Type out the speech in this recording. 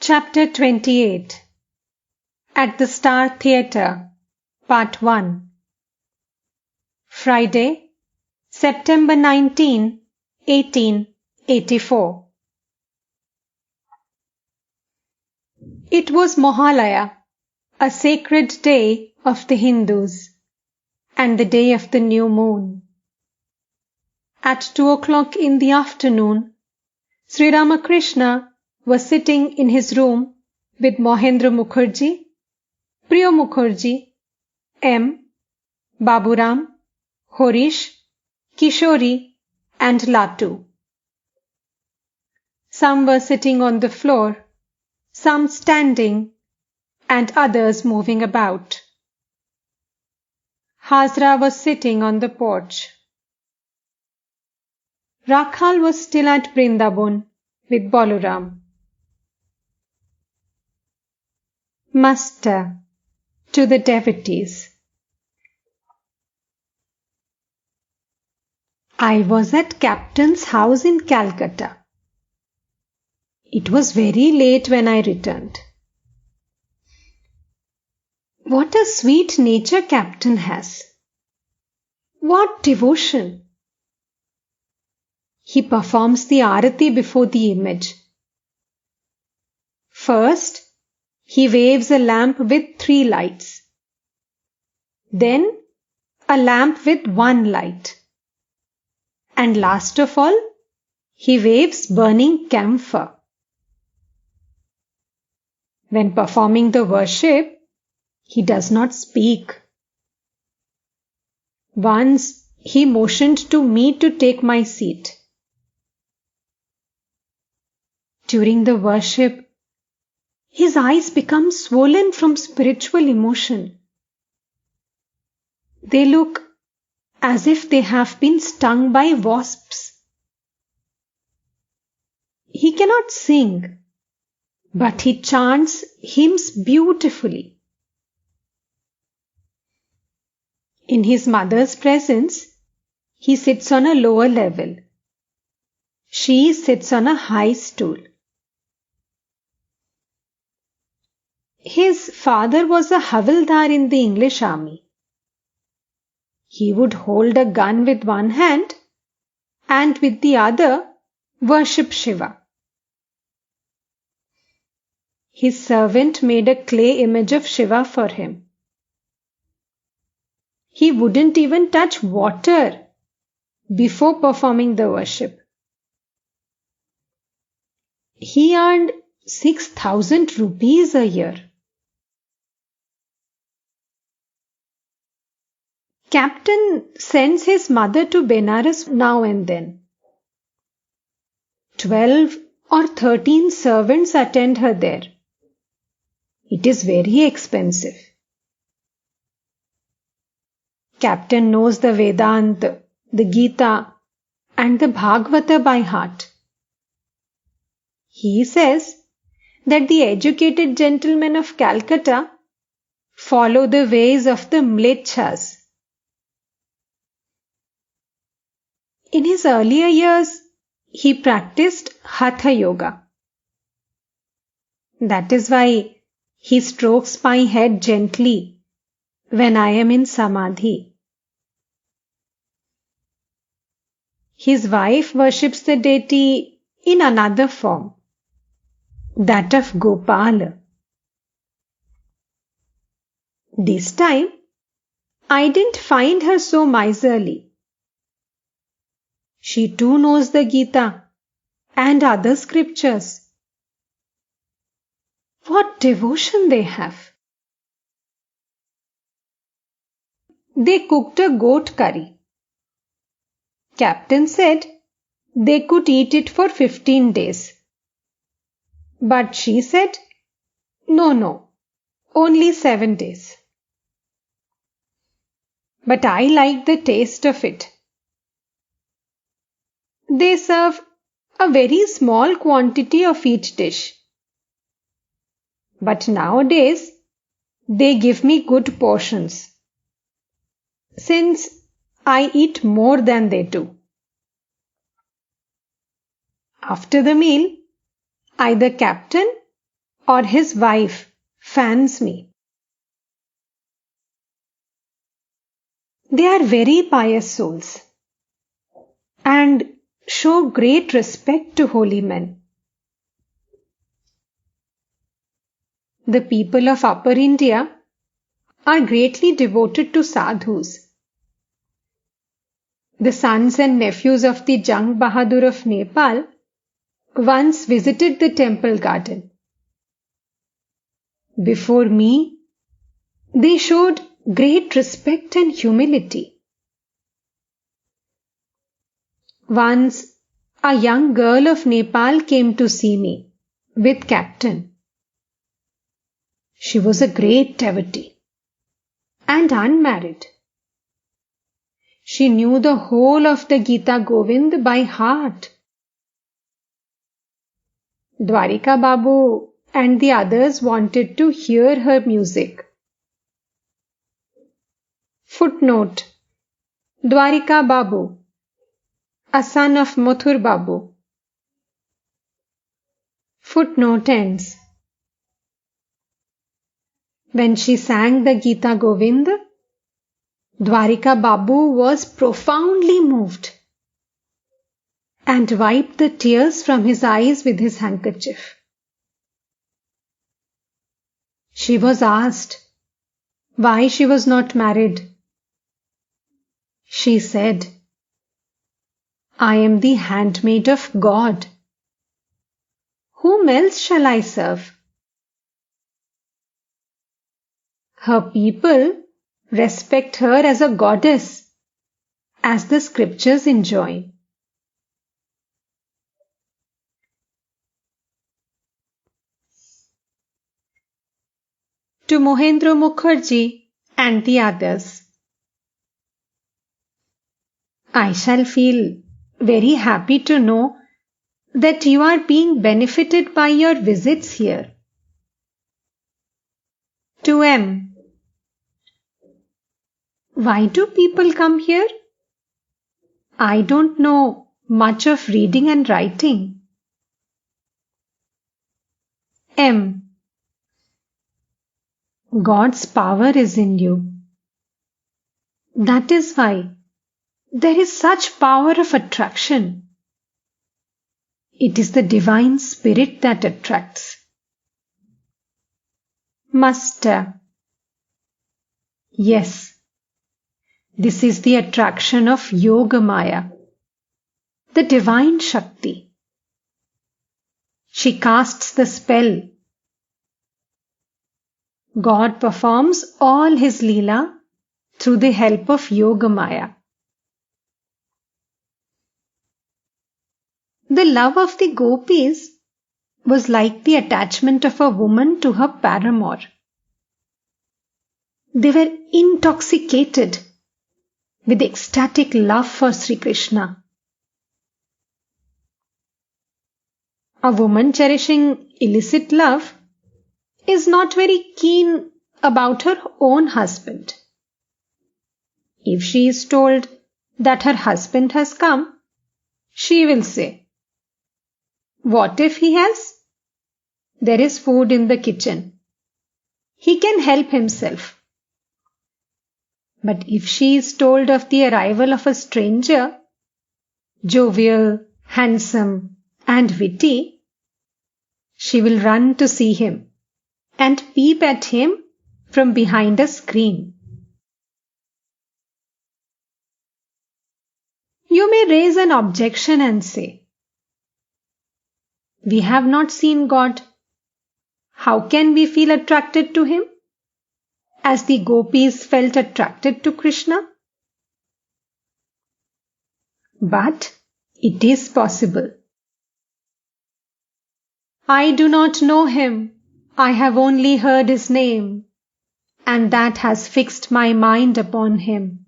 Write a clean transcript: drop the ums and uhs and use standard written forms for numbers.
Chapter 28 At the Star Theatre, Part 1. Friday, September 19, 1884. It was Mohalaya, a sacred day of the Hindus, and the day of the new moon. At 2 o'clock in the afternoon, Sri Ramakrishna was sitting in his room with Mohendra Mukherjee, Priya Mukherjee, M, Baburam, Horish, Kishori and Latu. Some were sitting on the floor, some standing, and others moving about. Hazra was sitting on the porch. Rakhal was still at Brindabun with Balaram. Muster to the devotees. I was at Captain's house in Calcutta. It was very late when I returned. What a sweet nature Captain has! What devotion! He performs the Arati before the image. First, he waves a lamp with 3 lights. Then, a lamp with 1 light. And last of all, he waves burning camphor. When performing the worship, he does not speak. Once, he motioned to me to take my seat. During the worship, his eyes become swollen from spiritual emotion. They look as if they have been stung by wasps. He cannot sing, but he chants hymns beautifully. In his mother's presence, he sits on a lower level. She sits on a high stool. His father was a Havildar in the English army. He would hold a gun with one hand and with the other worship Shiva. His servant made a clay image of Shiva for him. He wouldn't even touch water before performing the worship. He earned 6,000 rupees a year. Captain sends his mother to Benares now and then. 12 or 13 servants attend her there. It is very expensive. Captain knows the Vedanta, the Gita, and the Bhagavata by heart. He says that the educated gentlemen of Calcutta follow the ways of the Mlecchas. In his earlier years, he practiced Hatha Yoga. That is why he strokes my head gently when I am in Samadhi. His wife worships the deity in another form, that of Gopala. This time, I didn't find her so miserly. She too knows the Gita and other scriptures. What devotion they have! They cooked a goat curry. Captain said they could eat it for 15 days. But she said, no, only 7 days. But I liked the taste of it. They serve a very small quantity of each dish. But nowadays, they give me good portions, since I eat more than they do. After the meal, either captain or his wife fans me. They are very pious souls and show great respect to holy men. The people of Upper India are greatly devoted to sadhus. The sons and nephews of the Jang Bahadur of Nepal once visited the temple garden. Before me, they showed great respect and humility. Once, a young girl of Nepal came to see me with captain. She was a great devotee and unmarried. She knew the whole of the Gita Govind by heart. Dwarika Babu and the others wanted to hear her music. Footnote: Dwarika Babu, a son of Mathur Babu. Footnote ends. When she sang the Gita Govind, Dwarika Babu was profoundly moved and wiped the tears from his eyes with his handkerchief. She was asked why she was not married. She said, "I am the handmaid of God. Whom else shall I serve?" Her people respect her as a goddess, as the scriptures enjoin. To Mohendra Mukherjee and the others, I shall feel very happy to know that you are being benefited by your visits here. To M. Why do people come here? I don't know much of reading and writing. M. God's power is in you. That is why there is such power of attraction. It is the divine spirit that attracts. Master. Yes, this is the attraction of Yoga Maya, the divine Shakti. She casts the spell. God performs all his Leela through the help of Yoga Maya. The love of the gopis was like the attachment of a woman to her paramour. They were intoxicated with ecstatic love for Sri Krishna. A woman cherishing illicit love is not very keen about her own husband. If she is told that her husband has come, she will say, "What if he has? There is food in the kitchen. He can help himself." But if she is told of the arrival of a stranger, jovial, handsome, and witty, she will run to see him and peep at him from behind a screen. You may raise an objection and say, "We have not seen God. How can we feel attracted to him, as the gopis felt attracted to Krishna?" But it is possible. I do not know him. I have only heard his name, and that has fixed my mind upon him.